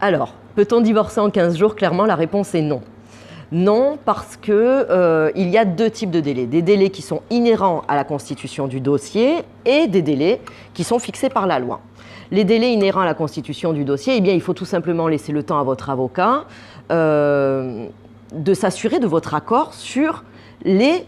Alors, peut-on divorcer en 15 jours? Clairement, la réponse est non. Non, parce que il y a deux types de délais. Des délais qui sont inhérents à la constitution du dossier et des délais qui sont fixés par la loi. Les délais inhérents à la constitution du dossier, eh bien, il faut tout simplement laisser le temps à votre avocat de s'assurer de votre accord sur les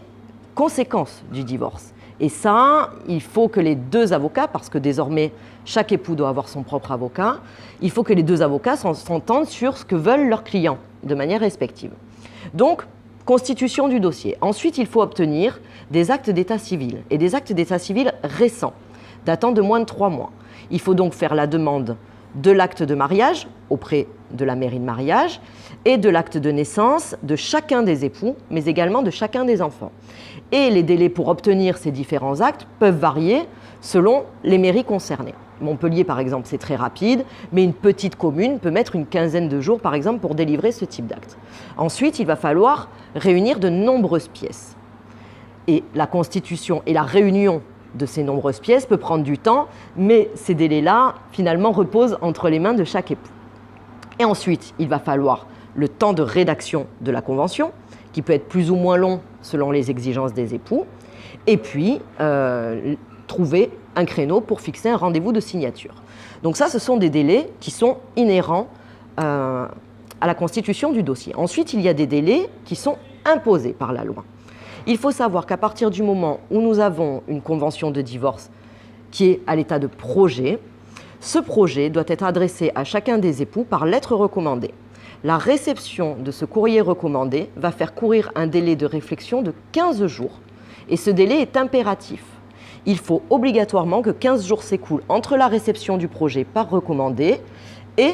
conséquences du divorce. Et ça, il faut que les deux avocats, parce que désormais, chaque époux doit avoir son propre avocat, il faut que les deux avocats s'entendent sur ce que veulent leurs clients, de manière respective. Donc, constitution du dossier. Ensuite, il faut obtenir des actes d'état civil, et des actes d'état civil récents, datant de moins de 3 mois. Il faut donc faire la demande de l'acte de mariage auprès de la mairie de mariage et de l'acte de naissance de chacun des époux, mais également de chacun des enfants. Et les délais pour obtenir ces différents actes peuvent varier selon les mairies concernées. Montpellier, par exemple, c'est très rapide, mais une petite commune peut mettre une quinzaine de jours, par exemple, pour délivrer ce type d'acte. Ensuite, il va falloir réunir de nombreuses pièces. Et la constitution et la réunion de ces nombreuses pièces peut prendre du temps, mais ces délais-là, finalement, reposent entre les mains de chaque époux. Et ensuite, il va falloir le temps de rédaction de la convention, qui peut être plus ou moins long selon les exigences des époux, et puis trouver un créneau pour fixer un rendez-vous de signature. Donc ça, ce sont des délais qui sont inhérents à la constitution du dossier. Ensuite, il y a des délais qui sont imposés par la loi. Il faut savoir qu'à partir du moment où nous avons une convention de divorce qui est à l'état de projet, ce projet doit être adressé à chacun des époux par lettre recommandée. La réception de ce courrier recommandé va faire courir un délai de réflexion de 15 jours. Et ce délai est impératif. Il faut obligatoirement que 15 jours s'écoulent entre la réception du projet par recommandé et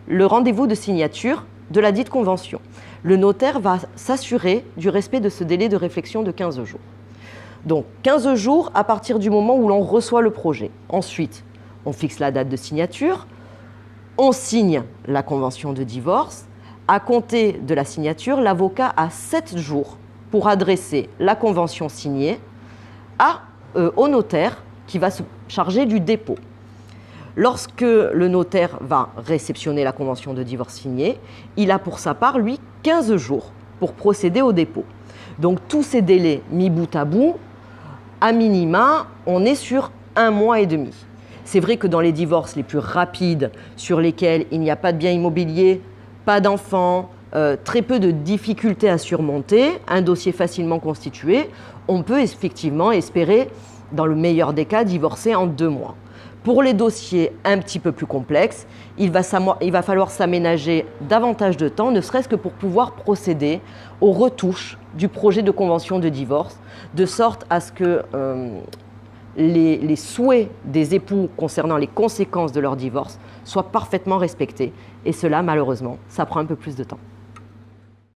le rendez-vous de signature de la dite convention. Le notaire va s'assurer du respect de ce délai de réflexion de 15 jours. Donc 15 jours à partir du moment où l'on reçoit le projet. Ensuite, on fixe la date de signature, on signe la convention de divorce. À compter de la signature, l'avocat a 7 jours pour adresser la convention signée au notaire qui va se charger du dépôt. Lorsque le notaire va réceptionner la convention de divorce signée, il a pour sa part, lui, 15 jours pour procéder au dépôt. Donc tous ces délais mis bout à bout, à minima, on est sur 1 mois et demi. C'est vrai que dans les divorces les plus rapides, sur lesquels il n'y a pas de bien immobilier, pas d'enfants, très peu de difficultés à surmonter, un dossier facilement constitué, on peut effectivement espérer, dans le meilleur des cas, divorcer en 2 mois. Pour les dossiers un petit peu plus complexes, il va falloir s'aménager davantage de temps, ne serait-ce que pour pouvoir procéder aux retouches du projet de convention de divorce, de sorte à ce que les souhaits des époux concernant les conséquences de leur divorce soient parfaitement respectés. Et cela, malheureusement, ça prend un peu plus de temps.